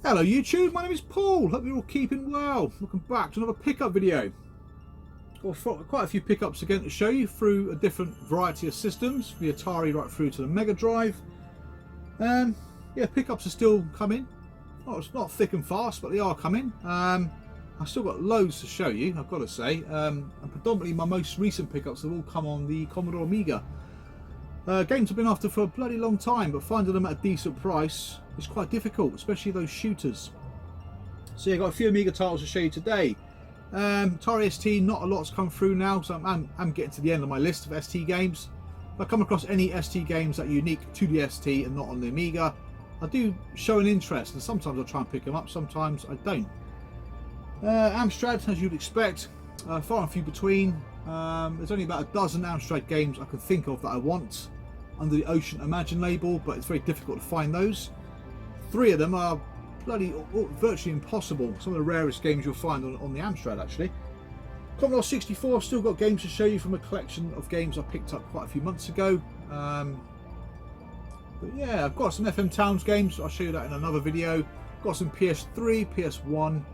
Hello YouTube, my name is Paul, hope you're all keeping well. Welcome back to another pickup video. Got quite a few pickups again to show you through a different variety of systems, the Atari right through to the Mega Drive. And yeah, pickups are still coming. Oh, it's not thick and fast, but they are coming. I've still got loads to show you, I've got to say. And predominantly my most recent pickups have all come on the Commodore Amiga. Games I've been after for a bloody long time, but finding them at a decent price is quite difficult, especially those shooters. So yeah, I've got a few Amiga titles to show you today. Atari ST, not a lot's come through now, so I'm getting to the end of my list of ST games. If I come across any ST games that are unique to the ST and not on the Amiga, I do show an interest, and sometimes I'll try and pick them up, sometimes I don't. Amstrad, as you'd expect, far and few between. There's only about a dozen Amstrad games I can think of that I want under the Ocean Imagine label, but it's very difficult to find those. 3 of them are bloody virtually impossible. Some of the rarest games you'll find on the Amstrad actually. Commodore 64, still got games to show you from a collection of games I picked up quite a few months ago. But yeah, I've got some FM Towns games, I'll show you that in another video. Got some PS3, PS1.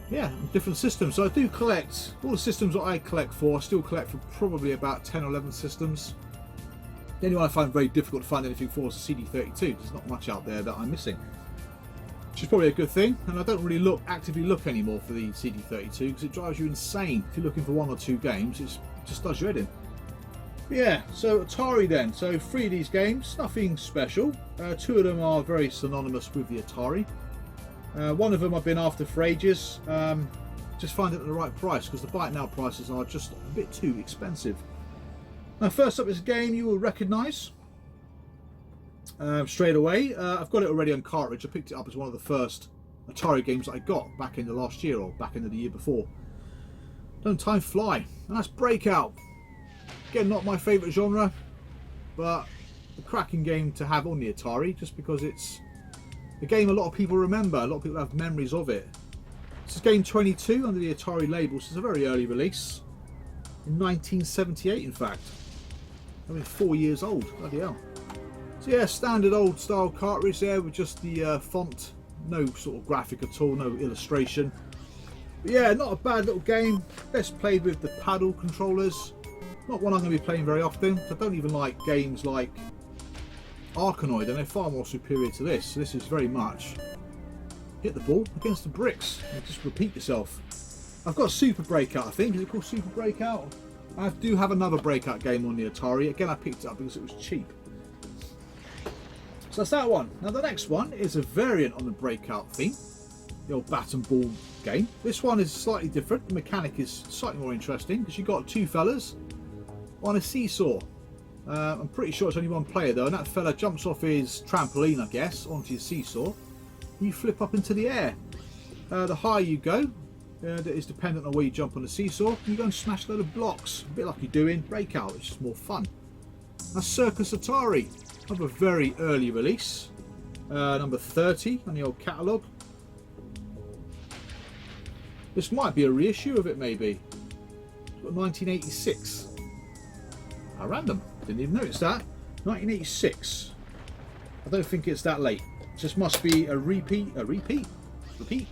Yeah, different systems. So I do collect all the systems that I collect for. I still collect for probably about 10 or 11 systems. The only one I find very difficult to find anything for is the CD32. There's not much out there that I'm missing, which is probably a good thing. And I don't really actively look anymore for the CD32 because it drives you insane. If you're looking for 1 or 2 games, it just does your head in. But yeah, so Atari then. So 3 of these games, nothing special. 2 of them are very synonymous with the Atari. One of them I've been after for ages. Just find it at the right price because the buy it now prices are just a bit too expensive. Now, first up is a game you will recognise straight away. I've got it already on cartridge. I picked it up as one of the first Atari games that I got back in the last year or back into the year before. Don't time fly? And that's Breakout. Again, not my favourite genre, but a cracking game to have on the Atari just because it's a game a lot of people remember. A lot of people have memories of it. This is game 22 under the Atari label, so it's a very early release. In 1978, in fact. I mean, 4 years old. Bloody hell. So yeah, standard old style cartridge there with just the font. No sort of graphic at all, no illustration. But yeah, not a bad little game. Best played with the paddle controllers. Not one I'm going to be playing very often. I don't even like games like Arkanoid, and they're far more superior to this. This is very much hit the ball against the bricks and just repeat yourself. I've got Super Breakout, I think. Is it called Super Breakout? I do have another Breakout game on the Atari. Again, I picked it up because it was cheap. So that's that one. Now the next one is a variant on the Breakout theme, the old bat and ball game. This one is slightly different. The mechanic is slightly more interesting because you've got 2 fellas on a seesaw. I'm pretty sure it's only 1 player though, and that fella jumps off his trampoline, I guess, onto his seesaw. You flip up into the air. The higher you go, that is dependent on where you jump on the seesaw. You go and smash a load of blocks, a bit like you do in Breakout. It's just more fun. That's Circus Atari, of a very early release, number 30 on the old catalogue. This might be a reissue of it, maybe. It's got 1986. How random. Didn't even notice that. 1986. I don't think it's that late. It just must be a repeat. A repeat? Repeat?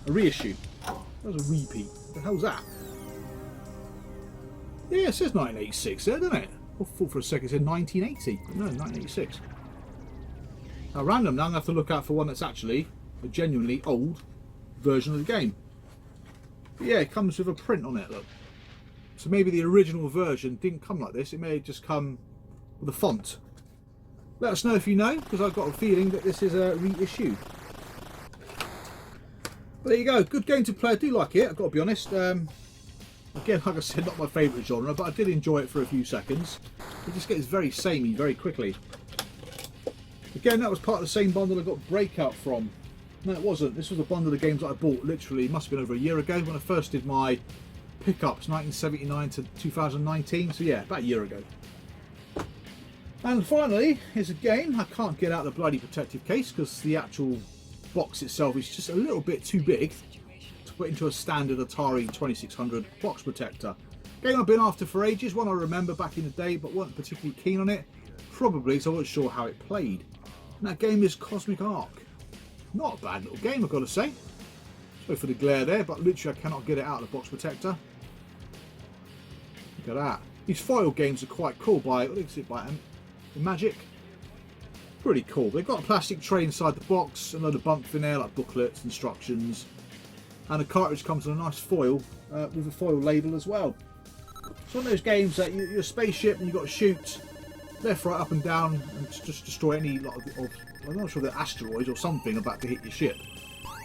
A reissue. That was a repeat. What the hell's that? Yeah, it says 1986 there, doesn't it? I thought for a second it said 1980. No, 1986. How random. Now I'm going to have to look out for one that's actually a genuinely old version of the game. But yeah, it comes with a print on it, look. So maybe the original version didn't come like this. It may have just come with a font. Let us know if you know, because I've got a feeling that this is a reissue. But there you go. Good game to play. I do like it, I've got to be honest. Again, like I said, not my favourite genre, but I did enjoy it for a few seconds. It just gets very samey very quickly. Again, that was part of the same bundle I got Breakout from. No, it wasn't. This was a bundle of games that I bought literally, must have been over a year ago when I first did my pickups, 1979 to 2019, so yeah, about a year ago. And finally, here's a game. I can't get out the bloody protective case because the actual box itself is just a little bit too big to put into a standard Atari 2600 box protector. Game I've been after for ages, one I remember back in the day but weren't particularly keen on it, probably so I wasn't sure how it played. And that game is Cosmic Arc. Not a bad little game, I've got to say. Sorry for the glare there, but literally I cannot get it out of the box protector. Look at that. These foil games are quite cool by, what is it, by Magic? Pretty cool. They've got a plastic tray inside the box, a load of bunk in there, like booklets, instructions. And the cartridge comes in a nice foil, with a foil label as well. It's one of those games that you're a spaceship and you've got to shoot left, right, up and down and just destroy any lot of I'm not sure they're asteroids or something about to hit your ship.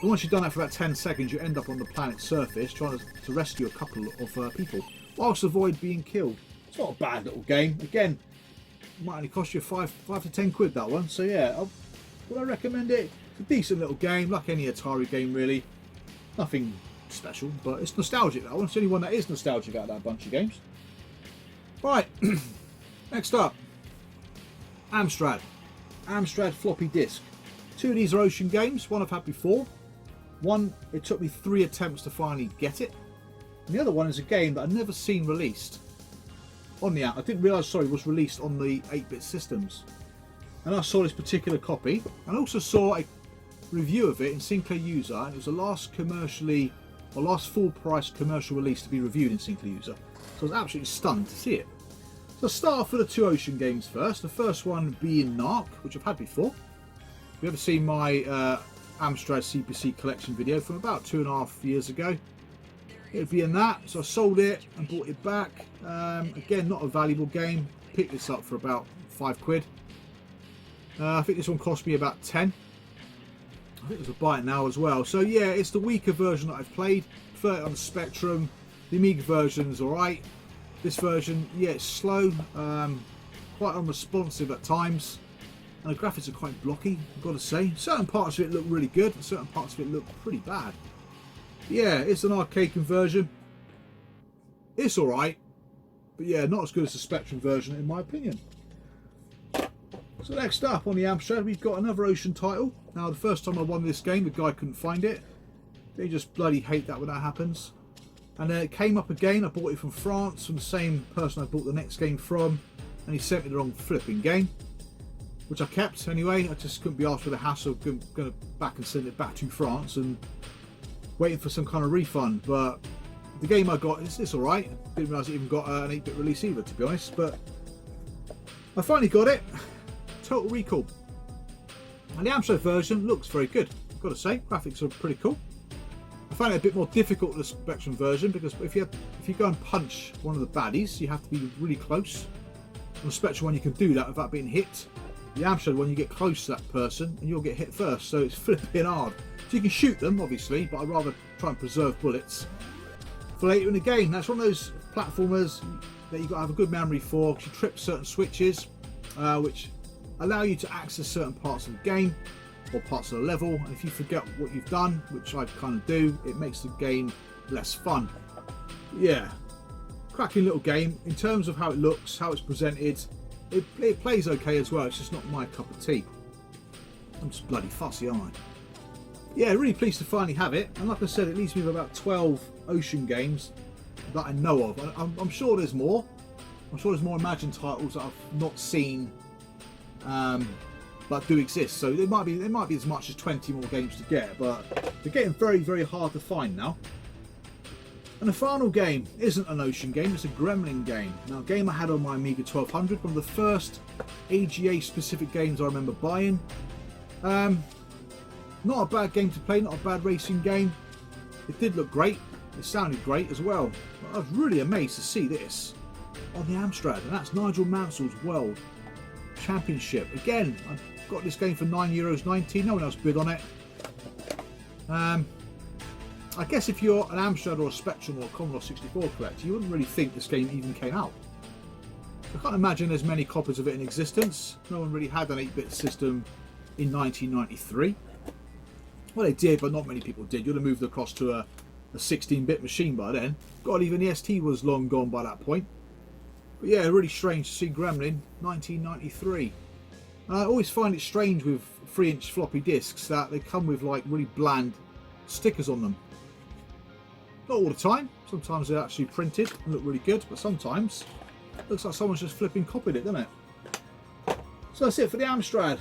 But once you've done that for about 10 seconds, you end up on the planet's surface trying to rescue a couple of people whilst avoid being killed. It's not a bad little game. Again, it might only cost you 5 to 10 quid, that one. So yeah, would I recommend it? It's a decent little game, like any Atari game really. Nothing special, but it's nostalgic, that one. It's the only one that is nostalgic out of that bunch of games. Right, next up, Amstrad floppy disk. 2 of these are Ocean games. One I've had before. One, it took me 3 attempts to finally get it. And the other one is a game that I've never seen released on the app. I didn't realise, sorry, it was released on the 8-bit systems. And I saw this particular copy, and also saw a review of it in Sinclair User, and it was the last full price commercial release to be reviewed in Sinclair User. So I was absolutely stunned to see it. So I'll start off with the 2 Ocean games first. The first one being Narc, which I've had before. If you ever seen my Amstrad CPC collection video from about 2.5 years ago, it'd be in that. So I sold it and bought it back. Again, not a valuable game. Picked this up for about 5 quid. I think this one cost me about 10. I think there's a buy it now as well. So yeah, it's the weaker version that I've played. Prefer it on the Spectrum. The Amiga version's alright. This version, yeah, it's slow, quite unresponsive at times, and the graphics are quite blocky, I've got to say. Certain parts of it look really good, and certain parts of it look pretty bad. But yeah, it's an arcade conversion. It's alright, but yeah, not as good as the Spectrum version in my opinion. So next up on the Amstrad, we've got another Ocean title. Now, the first time I won this game, the guy couldn't find it. They just bloody hate that when that happens. And then it came up again. I bought it from France, from the same person I bought the next game from, and he sent me the wrong flipping game, which I kept anyway. I just couldn't be asked for the hassle of going back and send it back to France and waiting for some kind of refund. But the game I got, it's alright. Didn't realise it even got an 8-bit release either, to be honest. But I finally got it. Total Recall. And the Amstrad version looks very good, I've got to say. Graphics are pretty cool. I find it a bit more difficult with the Spectrum version because if you go and punch one of the baddies, you have to be really close. On the Spectrum one, you can do that without being hit. The Amstrad one, you get close to that person and you'll get hit first, so it's flipping hard. So you can shoot them, obviously, but I'd rather try and preserve bullets for later in the game. That's one of those platformers that you've got to have a good memory for, because you trip certain switches, which allow you to access certain parts of the game or parts of the level, and if you forget what you've done, which I kind of do, it makes the game less fun. Yeah, cracking little game. In terms of how it looks, how it's presented, it plays okay as well. It's just not my cup of tea. I'm just bloody fussy, aren't I? Yeah, really pleased to finally have it, and like I said, it leaves me with about 12 Ocean games that I know of. I'm sure there's more. I'm sure there's more Imagine titles that I've not seen, but do exist. So there might be as much as 20 more games to get, but they're getting very, very hard to find now. And the final game isn't an Ocean game, it's a Gremlin game. Now, a game I had on my Amiga 1200, one of the first AGA specific games I remember buying. Not a bad game to play, not a bad racing game. It did look great, it sounded great as well. I was really amazed to see this on the Amstrad, and that's Nigel Mansell's World Championship. Again, I got this game for €9.90, no one else bid on it. I guess if you're an Amstrad or a Spectrum or a Commodore 64 collector, you wouldn't really think this game even came out. I can't imagine there's many copies of it in existence. No one really had an 8-bit system in 1993. Well, they did, but not many people did. You'd have moved across to a 16-bit machine by then. God, even the ST was long gone by that point. But yeah, really strange to see Gremlin 1993. And I always find it strange with 3-inch floppy disks that they come with like really bland stickers on them. Not all the time. Sometimes they're actually printed and look really good, but sometimes it looks like someone's just flipping copied it, doesn't it? So that's it for the Amstrad.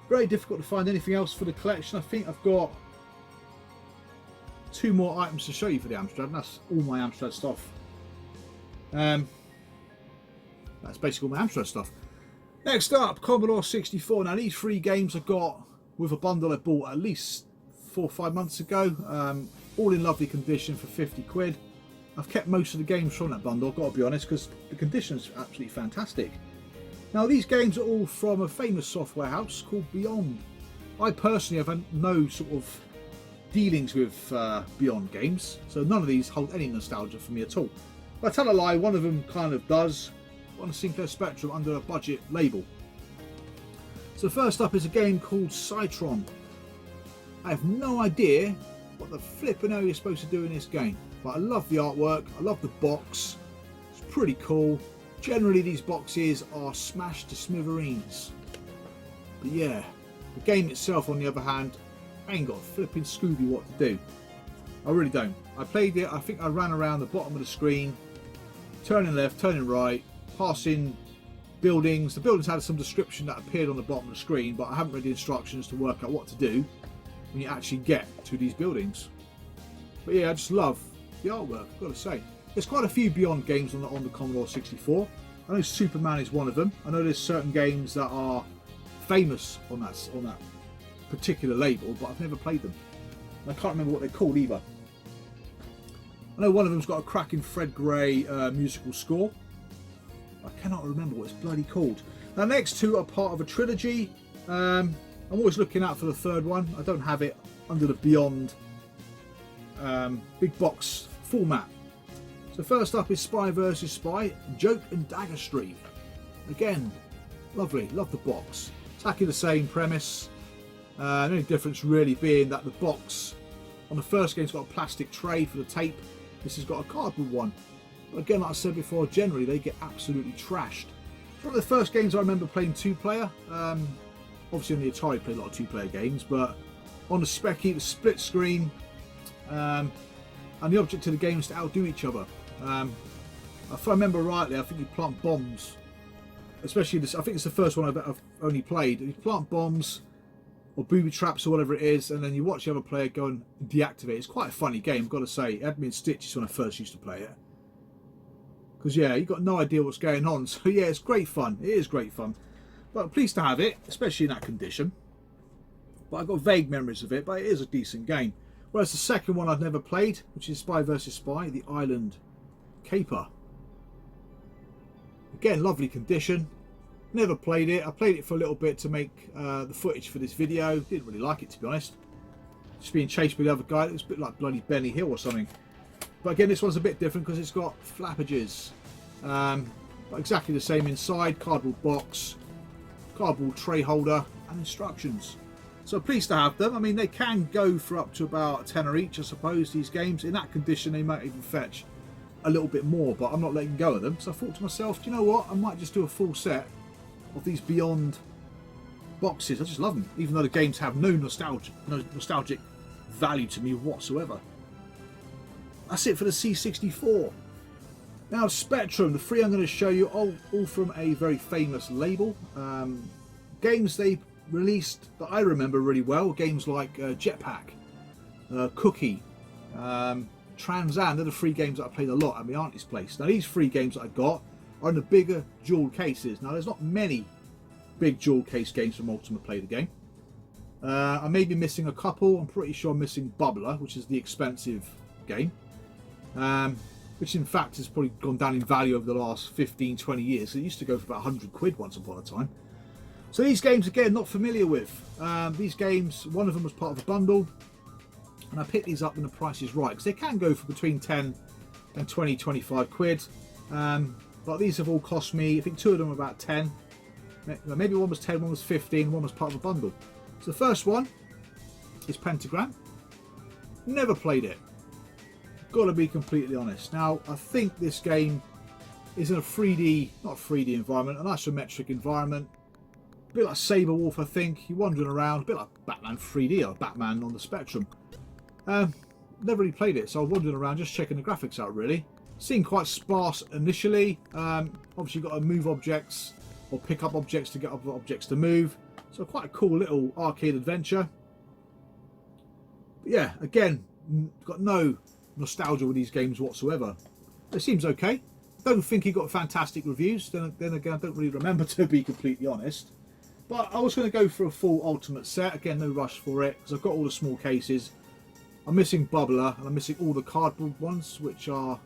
Very difficult to find anything else for the collection. I think I've got 2 more items to show you for the Amstrad, and that's all my Amstrad stuff. That's basically all my Amstrad stuff. Next up, Commodore 64. Now these 3 games I got with a bundle I bought at least 4 or 5 months ago, all in lovely condition for 50 quid. I've kept most of the games from that bundle, I've got to be honest, because the condition's absolutely fantastic. Now these games are all from a famous software house called Beyond. I personally have had no sort of dealings with Beyond games, so none of these hold any nostalgia for me at all. But I tell a lie, one of them kind of does, on a Sinclair Spectrum under a budget label. So first up is a game called Citron. I have no idea what the flipping hell you're supposed to do in this game, but I love the artwork, I love the box, it's pretty cool. Generally these boxes are smashed to smithereens. But yeah, the game itself on the other hand, I ain't got a flipping Scooby what to do. I really don't. I played it, I think I ran around the bottom of the screen, turning left, turning right, passing buildings. The buildings had some description that appeared on the bottom of the screen, but I haven't read the instructions to work out what to do when you actually get to these buildings. But yeah, I just love the artwork, I've got to say. There's quite a few Beyond games on the Commodore 64. I know Superman is one of them. I know there's certain games that are famous on that particular label, but I've never played them. And I can't remember what they're called either. I know one of them's got a cracking Fred Gray musical score. I cannot remember what it's bloody called. Now, next 2 are part of a trilogy. I'm always looking out for the 3rd one. I don't have it under the Beyond big box format. So first up is Spy vs Spy, Joke and Dagger Street. Again, lovely, love the box. Exactly the same premise. The only difference really being that the box on the first game's got a plastic tray for the tape. This has got a cardboard one. But again, like I said before, generally they get absolutely trashed. One of the first games I remember playing 2-player. Obviously on the Atari I played a lot of 2-player games, but on the Specky it was split screen, and the object of the game is to outdo each other. If I remember rightly, I think you plant bombs, especially this. I think it's the first one I've only played. You plant bombs or booby traps or whatever it is, and then you watch the other player go and deactivate. It's quite a funny game, I've got to say. It had me in stitches when I first used to play it. Because yeah, you've got no idea what's going on. So yeah, it's great fun. It is great fun. But I'm pleased to have it, especially in that condition. But I've got vague memories of it, but it is a decent game. Whereas the second one I've never played, which is Spy vs Spy, the Island Caper. Again, lovely condition. Never played it. I played it for a little bit to make the footage for this video. Didn't really like it, to be honest. Just being chased by the other guy. It was a bit like bloody Benny Hill or something. But again, this one's a bit different because it's got flappages. But exactly the same inside. Cardboard box, cardboard tray holder, and instructions. So pleased to have them. I mean, they can go for up to about a tenner each, I suppose, these games. In that condition, they might even fetch a little bit more, but I'm not letting go of them. So I thought to myself, do you know what? I might just do a full set of these Beyond boxes. I just love them, even though the games have no nostalgic value to me whatsoever. That's it for the C64. Now, Spectrum, the 3 I'm going to show you, all from a very famous label. Games they released that I remember really well, games like Jetpack, Cookie, Trans Am. They're the 3 games that I played a lot at my auntie's place. Now these 3 games that I got are in the bigger jewel cases. Now there's not many big jewel case games from Ultimate Play the Game. I may be missing a couple. I'm pretty sure I'm missing Bubbler, which is the expensive game, which in fact has probably gone down in value over the last 15-20 years. It used to go for about 100 quid once upon a time. So these games, again, not familiar with. These games, one of them was part of a bundle, and I picked these up when the price is right, because they can go for between 10 and 20, 25 quid. But these have all cost me, I think 2 of them were about 10. Maybe one was 10, one was 15, one was part of a bundle. So the first one is Pentagram. Never played it. Got to be completely honest. Now, I think this game is in a 3D, not 3D environment, an isometric environment. A bit like Saber Wolf, I think. You're wandering around, a bit like Batman 3D or Batman on the Spectrum. Never really played it, so I was wandering around just checking the graphics out, really. Seemed quite sparse initially. Obviously, you've got to move objects or pick up objects to get other objects to move. So quite a cool little arcade adventure. But yeah, again, got no nostalgia with these games whatsoever. It seems okay. Don't think he got fantastic reviews. Then again, I don't really remember, to be completely honest. But I was going to go for a full Ultimate set. Again, no rush for it, because I've got all the small cases. I'm missing Bubbler, and I'm missing all the cardboard ones, which are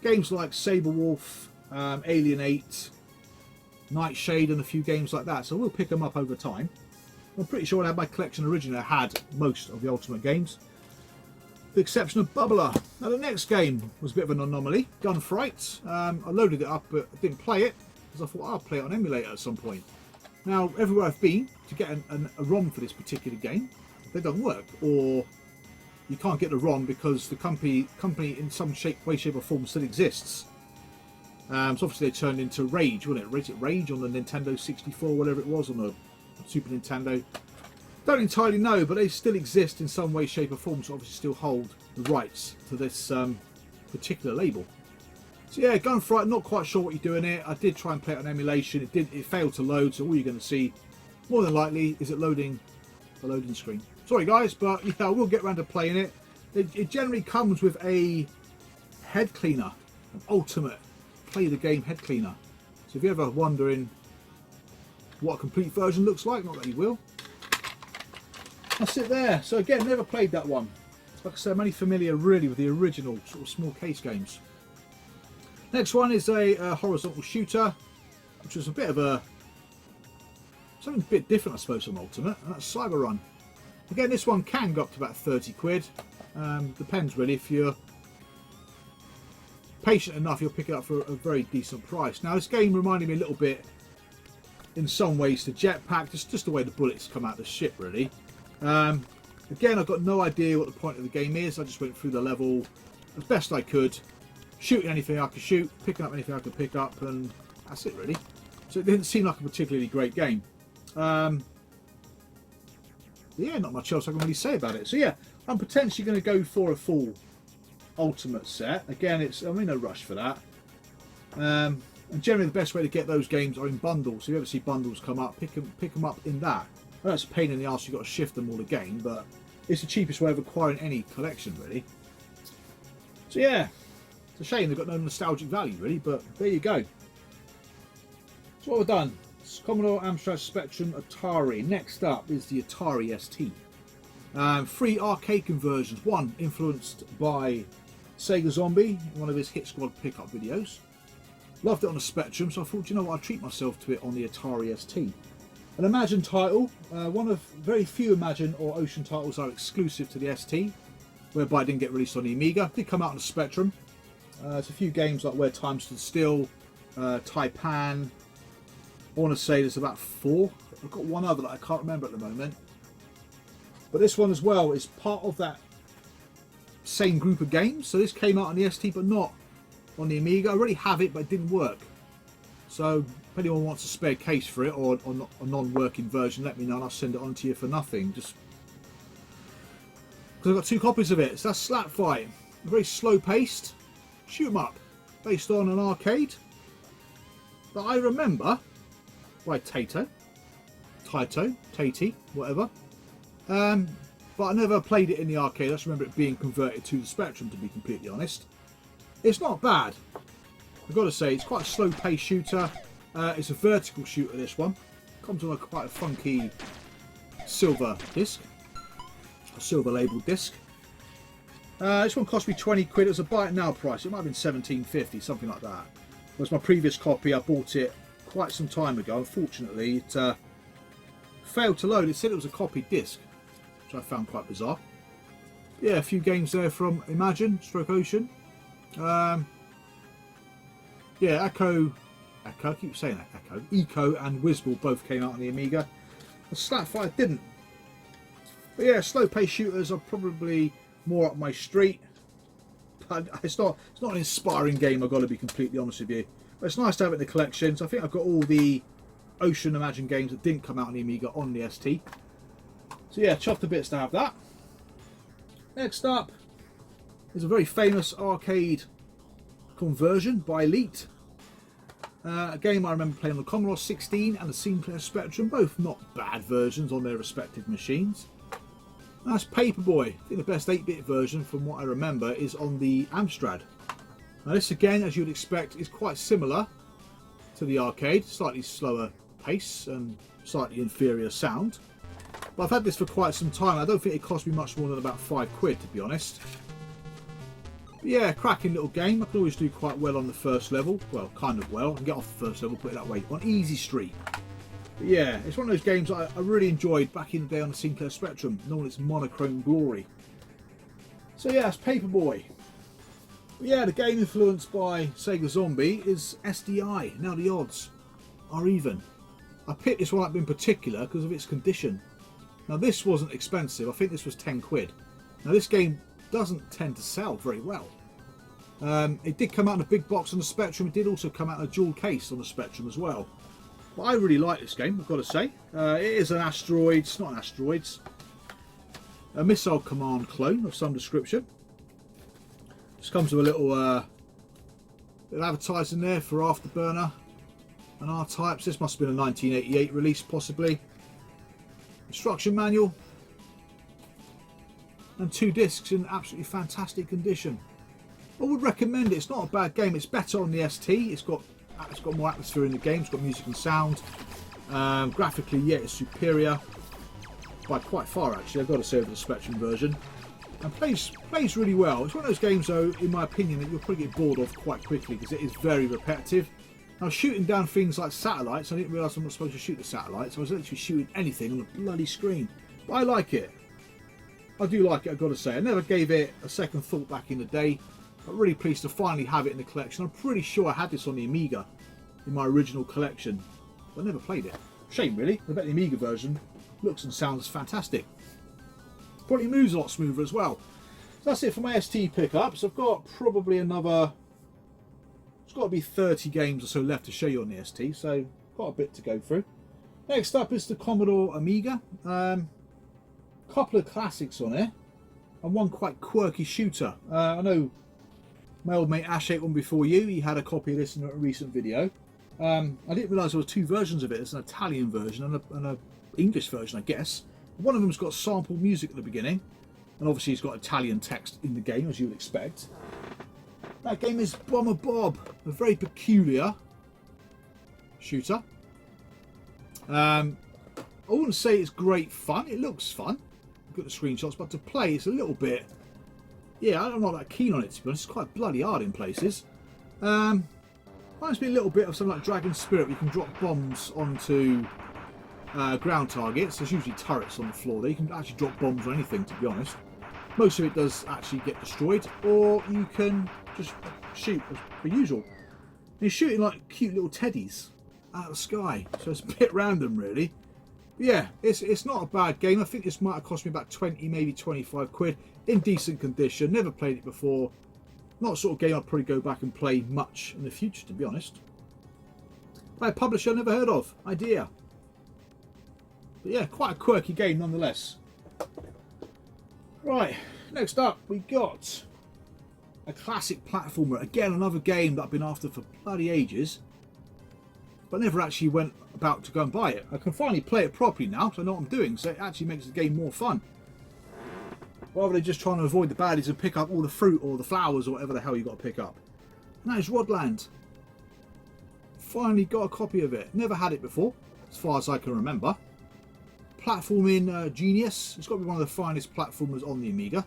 games like Saber Wolf, Alien 8, Nightshade, and a few games like that. So we'll pick them up over time. I'm pretty sure when I had my collection originally, I had most of the Ultimate games, with the exception of Bubbler. Now the next game was a bit of an anomaly, Gunfight. I loaded it up, but I didn't play it, because I thought I'll play it on emulator at some point. Now, everywhere I've been to get a ROM for this particular game, they don't work, or you can't get the ROM because the company in some way, shape or form still exists. So obviously they turned into Rage, wasn't it? Was it Rage on the Nintendo 64, whatever it was, on the Super Nintendo? Don't entirely know, but they still exist in some way, shape or form, so obviously still hold the rights to this particular label. So yeah, Gunfight, not quite sure what you do in it. I did try and play it on emulation. It failed to load, so all you're going to see, more than likely, is it loading the loading screen. Sorry guys, but yeah, I will get around to playing it. It generally comes with a head cleaner, an ultimate play the game head cleaner. So if you're ever wondering what a complete version looks like, not that you will, that's it there. So again, never played that one. Like I said, I'm only familiar really with the original sort of small case games. Next one is a horizontal shooter, which was a bit of something a bit different, I suppose, from Ultimate, and that's Cyber Run. Again, this one can go up to about 30 quid. Depends really. If you're patient enough, you'll pick it up for a very decent price. Now, this game reminded me a little bit, in some ways, to Jetpack, just the way the bullets come out of the ship, really. Again, I've got no idea what the point of the game is. I just went through the level as best I could, shooting anything I could shoot, picking up anything I could pick up, and that's it really. So it didn't seem like a particularly great game. Yeah, not much else I can really say about it. So yeah, I'm potentially going to go for a full Ultimate set. Again, I'm in no rush for that. And generally the best way to get those games are in bundles. So if you ever see bundles come up, pick them up in that. I know it's a pain in the arse, you've got to shift them all again, but it's the cheapest way of acquiring any collection really. So yeah, it's a shame they've got no nostalgic value really, but there you go. So what we've done, it's Commodore, Amstrad Spectrum, Atari. Next up is the Atari ST. 3 arcade conversions, one influenced by Sega Zombie, one of his Hit Squad pickup videos. Loved it on the Spectrum, so I thought, you know what, I'd treat myself to it on the Atari ST. An Imagine title, one of very few Imagine or Ocean titles are exclusive to the ST, whereby it didn't get released on the Amiga. It did come out on the Spectrum. There's a few games like Where Time Stood Still, Taipan. I want to say there's about 4. I've got one other that I can't remember at the moment. But this one as well is part of that same group of games. So this came out on the ST but not on the Amiga. I already have it, but it didn't work. So if anyone wants a spare case for it, or a non-working version, let me know and I'll send it on to you for nothing. Just because I've got 2 copies of it. So that's Slap Fight, a very slow-paced shoot 'em up, based on an arcade that I remember by Taito, whatever. But I never played it in the arcade. I just remember it being converted to the Spectrum, to be completely honest. It's not bad. I've got to say, it's quite a slow-paced shooter. It's a vertical shooter, this one. Comes on quite a funky silver disc. A silver labelled disc. This one cost me 20 quid. It was a buy it now price. It might have been 17.50, something like that. Whereas my previous copy, I bought it quite some time ago. Unfortunately, it failed to load. It said it was a copied disc, which I found quite bizarre. Yeah, a few games there from Imagine, Stroke Ocean. Yeah, Echo, I keep saying that, Eco and Whizball both came out on the Amiga. The Slap Fight didn't. But yeah, slow-paced shooters are probably more up my street. But it's not an inspiring game, I've got to be completely honest with you. But it's nice to have it in the collection. So I think I've got all the Ocean Imagine games that didn't come out on the Amiga on the ST. So yeah, chuffed to bits to have that. Next up is a very famous arcade conversion by Elite. A game I remember playing on the Commodore 16 and the Sinclair Spectrum, both not bad versions on their respective machines. That's Paperboy. I think the best 8-bit version from what I remember is on the Amstrad. Now this again, as you would expect, is quite similar to the arcade, slightly slower pace and slightly inferior sound. But I've had this for quite some time. I don't think it cost me much more than about £5 to be honest. But yeah, cracking little game. I can always do quite well on the first level. Well, kind of well. I can get off the first level, put it that way, on easy street. But yeah, it's one of those games I really enjoyed back in the day on the Sinclair Spectrum, in all its monochrome glory. So yeah, it's Paperboy. But yeah, the game influenced by Sega Zombie is SDI. Now the odds are even. I picked this one up in particular because of its condition. Now this wasn't expensive. I think this was £10. Now this game doesn't tend to sell very well. It did come out in a big box on the Spectrum. It did also come out in a dual case on the Spectrum as well. But I really like this game, I've got to say. It is an asteroid, it's not an asteroid, a missile command clone of some description. Just comes with a little advertising there for Afterburner and R-Types. This must have been a 1988 release possibly. Instruction manual. And 2 discs in absolutely fantastic condition. I would recommend it. It's not a bad game. It's better on the ST. It's got more atmosphere in the game. It's got music and sound. Graphically, yeah, it's superior by quite far actually, I've got to say, over the Spectrum version. And plays really well. It's one of those games though, in my opinion, that you'll probably get bored of quite quickly because it is very repetitive. Now shooting down things like satellites, I didn't realise I'm not supposed to shoot the satellites. I was literally shooting anything on the bloody screen. But I like it. I do like it, I've got to say. I never gave it a second thought back in the day. I'm really pleased to finally have it in the collection. I'm pretty sure I had this on the Amiga in my original collection, but I never played it. Shame really. I bet the Amiga version looks and sounds fantastic. Probably moves a lot smoother as well. So that's it for my ST pickups. I've got probably another, it's got to be 30 games or so left to show you on the ST, so got a bit to go through. Next up is the Commodore Amiga. Couple of classics on it and one quite quirky shooter. I know my old mate Ash ate one before you. He had a copy of this in a recent video. I didn't realise there were 2 versions of it. There's an Italian version and an English version, I guess. One of them's got sampled music at the beginning, and obviously it's got Italian text in the game, as you would expect. That game is Bomber Bob, a very peculiar shooter. I wouldn't say it's great fun. It looks fun. Look at the screenshots, but to play it's a little bit, yeah, I'm not that keen on it to be honest. It's quite bloody hard in places. Reminds me a little bit of something like Dragon Spirit, where you can drop bombs onto ground targets. There's usually turrets on the floor there. You can actually drop bombs on anything, to be honest. Most of it does actually get destroyed, or you can just shoot as per usual. And you're shooting like cute little teddies out of the sky, so it's a bit random really. But yeah, it's not a bad game. I think this might have cost me about 20, maybe £25 in decent condition. Never played it before. Not a sort of game I'd probably go back and play much in the future, to be honest. By a publisher I never heard of, Idea. But yeah, quite a quirky game nonetheless. Right, next up we got a classic platformer. Again, another game that I've been after for bloody ages, but never actually went about to go and buy it. I can finally play it properly now, so I know what I'm doing, so it actually makes the game more fun. Rather than just trying to avoid the baddies and pick up all the fruit or the flowers or whatever the hell you got to pick up. And that is Rodland. Finally got a copy of it. Never had it before, as far as I can remember. Platforming genius. It's got to be one of the finest platformers on the Amiga.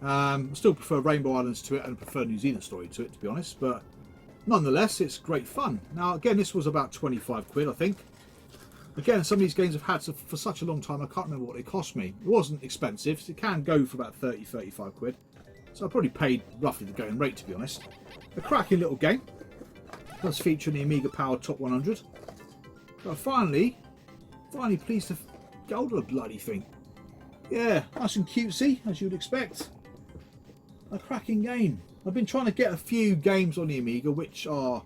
I still prefer Rainbow Islands to it and prefer New Zealand Story to it, to be honest, but nonetheless it's great fun. Now again, this was about £25 I think. Again, some of these games I've had for such a long time I can't remember what they cost me. It wasn't expensive, so it can go for about 30, £35. So I probably paid roughly the going rate, to be honest. A cracking little game. It does feature in the Amiga powered Top 100. But finally pleased to get hold of the bloody thing. Yeah, nice and cutesy, as you'd expect. A cracking game. I've been trying to get a few games on the Amiga which are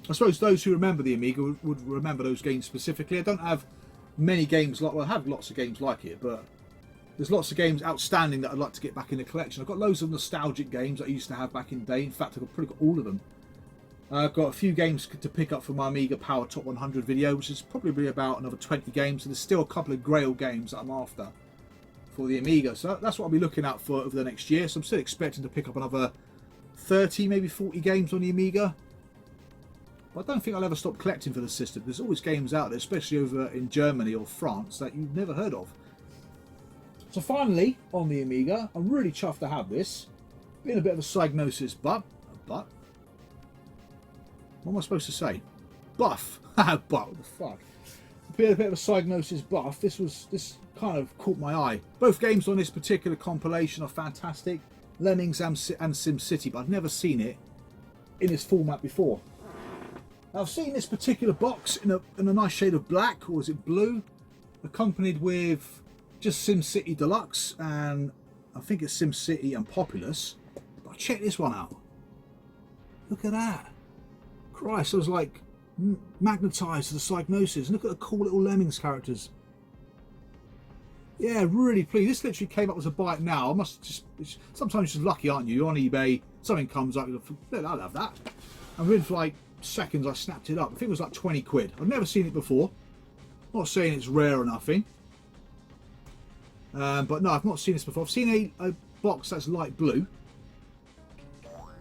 I suppose those who remember the Amiga would remember those games specifically. I don't have many games like, well, I have lots of games like it, but there's lots of games outstanding that I'd like to get back in the collection. I've got loads of nostalgic games that I used to have back in the day. In fact, I've pretty got all of them. I've got a few games to pick up for my Amiga Power Top 100 video, which is probably about another 20 games. So there's still a couple of grail games that I'm after for the Amiga. So that's what I'll be looking out for over the next year. So I'm still expecting to pick up another 30, maybe 40 games on the Amiga. But I don't think I'll ever stop collecting for the system. There's always games out there, especially over in Germany or France, that you've never heard of. So finally, on the Amiga, I'm really chuffed to have this. Being a bit of a Psygnosis but what am I supposed to say? Buff. But what the fuck? Being a bit of a Psygnosis buff, this kind of caught my eye. Both games on this particular compilation are fantastic. Lemmings and SimCity, but I've never seen it in this format before. Now, I've seen this particular box in a nice shade of black, or is it blue, accompanied with just SimCity Deluxe, and I think it's SimCity and Populous. But check this one out. Look at that. Christ, I was like magnetised to the Psygnosis. Look at the cool little Lemmings characters. Yeah, really pleased. This literally came up as a buy it now. I must just, sometimes you're just lucky, aren't you? You're on eBay, something comes up, you're like, I'll have that. And within for like seconds, I snapped it up. I think it was like 20 quid. I've never seen it before. Not saying it's rare or nothing. But no, I've not seen this before. I've seen a box that's light blue.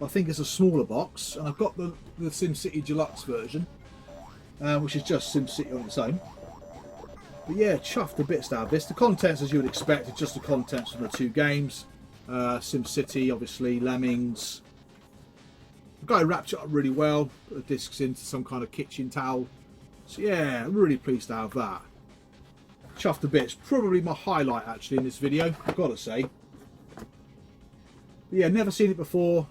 I think it's a smaller box. And I've got the SimCity Deluxe version, which is just SimCity on its own. But yeah, chuffed to bits to have this. The contents, as you would expect, are just the contents from the two games. SimCity, obviously, Lemmings. The guy wrapped it up really well, put the discs into some kind of kitchen towel. So yeah, I'm really pleased to have that. Chuffed to bits. Probably my highlight actually in this video, I've got to say. But yeah, never seen it before.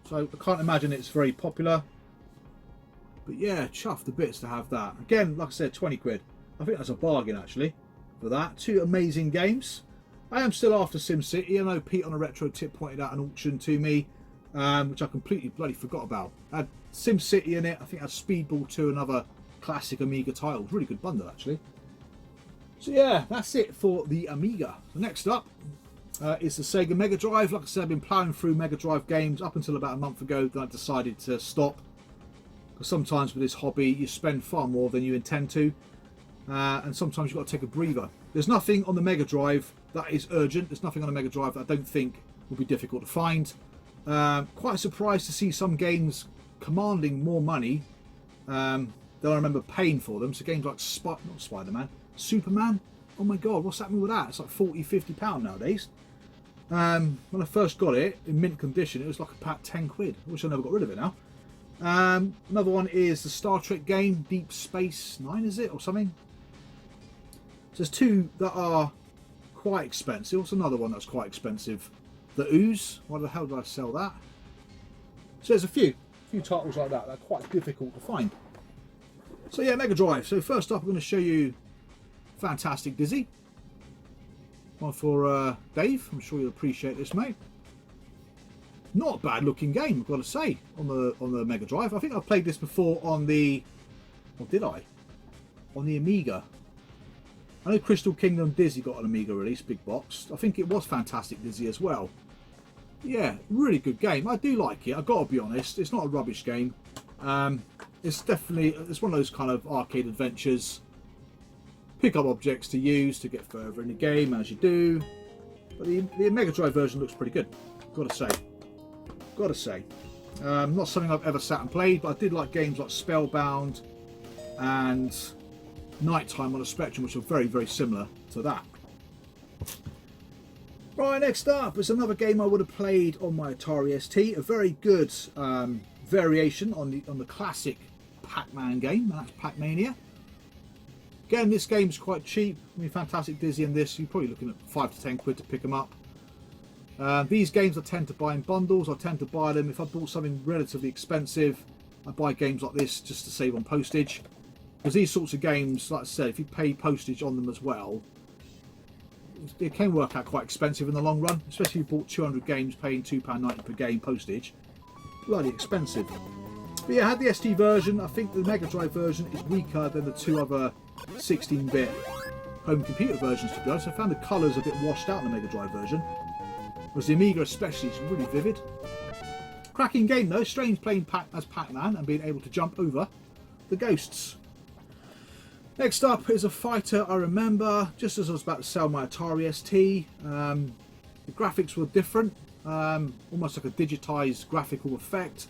So I can't imagine it's very popular. But yeah, chuffed to bits to have that. Again, like I said, 20 quid. I think that's a bargain actually for that. Two amazing games. I am still after SimCity. I know Pete on a retro tip pointed out an auction to me, which I completely bloody forgot about. I had SimCity in it. I think I had Speedball 2, another classic Amiga title. Really good bundle actually. So yeah, that's it for the Amiga. So next up is the Sega Mega Drive. Like I said, I've been ploughing through Mega Drive games up until about a month ago. Then I decided to stop. Because sometimes with this hobby, you spend far more than you intend to. And sometimes you've got to take a breather. There's nothing on the Mega Drive that is urgent. There's nothing on the Mega Drive that I don't think will be difficult to find. Quite surprised to see some games commanding more money than I remember paying for them. So games like not Spider-Man, Superman. Oh my god, what's happening with that? It's like £40–50 nowadays. When I first got it in mint condition, it was like about 10 quid. I wish I never got rid of it now. Another one is the Star Trek game, Deep Space Nine, is it, or something? So there's two that are quite expensive. What's another one that's quite expensive? The Ooze. Why the hell did I sell that? So there's a few titles like that that are quite difficult to find. So yeah, Mega Drive. So first up, I'm going to show you Fantastic Dizzy. One for Dave. I'm sure you'll appreciate this, mate. Not a bad looking game, I've got to say, on the Mega Drive. I think I played this before on the, or did I? On the Amiga. I know Crystal Kingdom Dizzy got an Amiga release, big box. I think it was Fantastic Dizzy as well. Yeah, really good game. I do like it, I've got to be honest. It's not a rubbish game. It's one of those kind of arcade adventures. Pick up objects to use to get further in the game, as you do. But the Mega Drive version looks pretty good, got to say. Not something I've ever sat and played, but I did like games like Spellbound and Nighttime on a Spectrum, which are very, very similar to that. Right, next up is another game I would have played on my Atari ST. A very good variation on the classic Pac-Man game, and that's Pac-Mania. Again, this game's quite cheap. I mean, Fantastic Dizzy and this, you're probably looking at 5 to 10 quid to pick them up. These games I tend to buy in bundles. I tend to buy them if I bought something relatively expensive. I buy games like this just to save on postage, because these sorts of games, like I said, if you pay postage on them as well, it can work out quite expensive in the long run, especially if you bought 200 games paying £2.90 per game postage. Bloody expensive. But yeah, I had the SD version. I think the Mega Drive version is weaker than the two other 16-bit home computer versions, to be honest. I found the colours a bit washed out in the Mega Drive version, whereas the Amiga especially is really vivid. Cracking game though, strange playing as Pac-Man and being able to jump over the ghosts. Next up is a fighter I remember just as I was about to sell my Atari ST. The graphics were different, almost like a digitised graphical effect.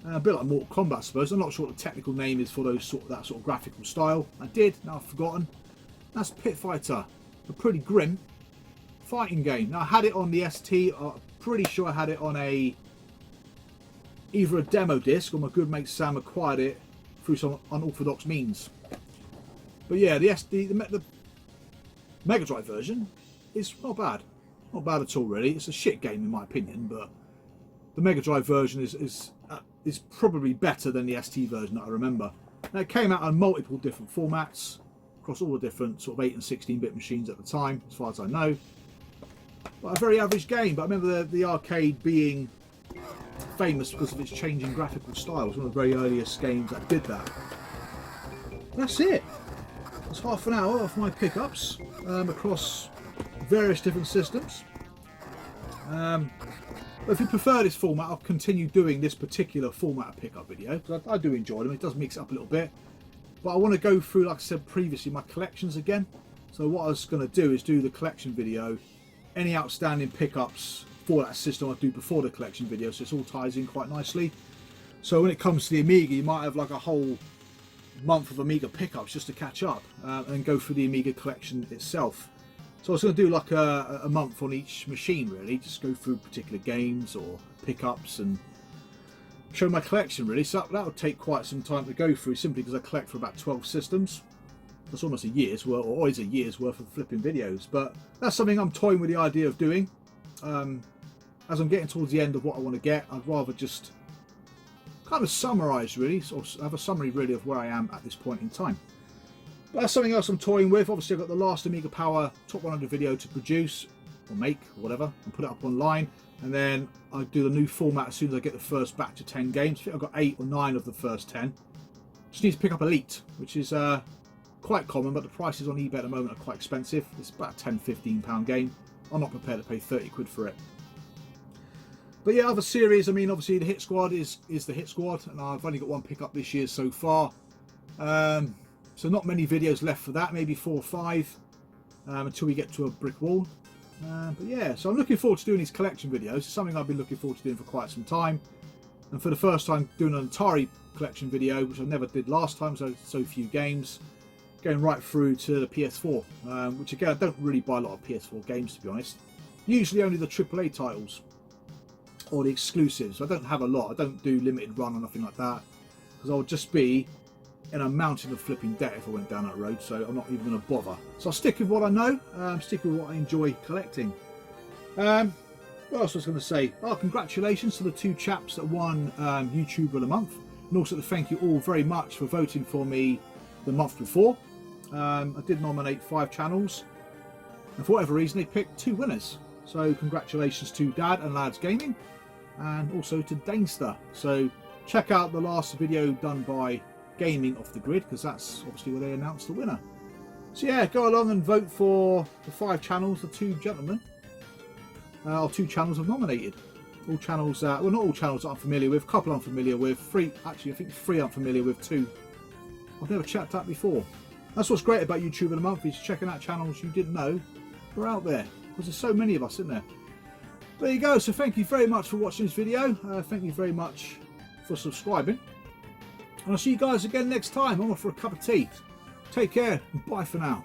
A bit like Mortal Kombat, I suppose. I'm not sure what the technical name is for that sort of graphical style. I did, now I've forgotten. That's Pit Fighter, a pretty grim fighting game. Now I had it on the ST. I'm pretty sure I had it on either a demo disc or my good mate Sam acquired it through some unorthodox means. But yeah, the Mega Drive version is not bad. Not bad at all, really. It's a shit game in my opinion, but the Mega Drive version is probably better than the ST version that I remember. Now, it came out on multiple different formats across all the different sort of 8 and 16-bit machines at the time, as far as I know. But a very average game. But I remember the arcade being famous because of its changing graphical style. It was one of the very earliest games that did that. That's it. It's half an hour of my pickups across various different systems. But if you prefer this format, I'll continue doing this particular format of pickup video because I do enjoy them. It does mix it up a little bit, but I want to go through, like I said previously, my collections again. So what I was going to do is do the collection video, any outstanding pickups for that system I do before the collection video, so it all ties in quite nicely. So when it comes to the Amiga, you might have like a whole month of Amiga pickups just to catch up and go through the Amiga collection itself. So I was going to do like a month on each machine, really, just go through particular games or pickups and show my collection, really. So that would take quite some time to go through, simply because I collect for about 12 systems. That's almost a year's worth, or always a year's worth of flipping videos. But that's something I'm toying with the idea of doing. As I'm getting towards the end of what I want to get, I'd rather just kind of summarise, really, or have a summary, really, of where I am at this point in time. But that's something else I'm toying with. Obviously, I've got the last Amiga Power Top 100 video to produce, or make, or whatever, and put it up online. And then I'll do the new format as soon as I get the first batch of 10 games. I think I've got 8 or 9 of the first 10. Just need to pick up Elite, which is quite common, but the prices on eBay at the moment are quite expensive. It's about a £10–15 game. I'm not prepared to pay 30 quid for it. But yeah, other series, I mean, obviously the Hit Squad is the Hit Squad, and I've only got one pickup this year so far. So not many videos left for that, maybe 4 or 5 until we get to a brick wall. But yeah, so I'm looking forward to doing these collection videos. It's something I've been looking forward to doing for quite some time. And for the first time doing an Atari collection video, which I never did last time, so few games, going right through to the PS4, which again, I don't really buy a lot of PS4 games, to be honest. Usually only the AAA titles or the exclusives. I don't have a lot. I don't do limited run or nothing like that, because I would just be in a mountain of flipping debt if I went down that road, so I'm not even going to bother. So I'll stick with what I know, stick with what I enjoy collecting. What else was I going to say? Oh, congratulations to the 2 chaps that won YouTuber of the Month, and also to thank you all very much for voting for me the month before. I did nominate 5 channels, and for whatever reason they picked 2 winners. So congratulations to Dad and Lads Gaming, and also to Danester. So check out the last video done by Gaming Off the Grid, because that's obviously where they announced the winner. So yeah, go along and vote for the 5 channels the 2 gentlemen, or 2 channels I've nominated. All channels, well, not all channels that I'm familiar with, a couple I'm familiar with, 3, actually I think 3 I'm familiar with, 2 I've never checked out before. That's what's great about YouTube of the Month, is checking out channels you didn't know were out there, because there's so many of us, isn't there? There you go. So thank you very much for watching this video. Thank you very much for subscribing. And I'll see you guys again next time. I'm off for a cup of tea. Take care and bye for now.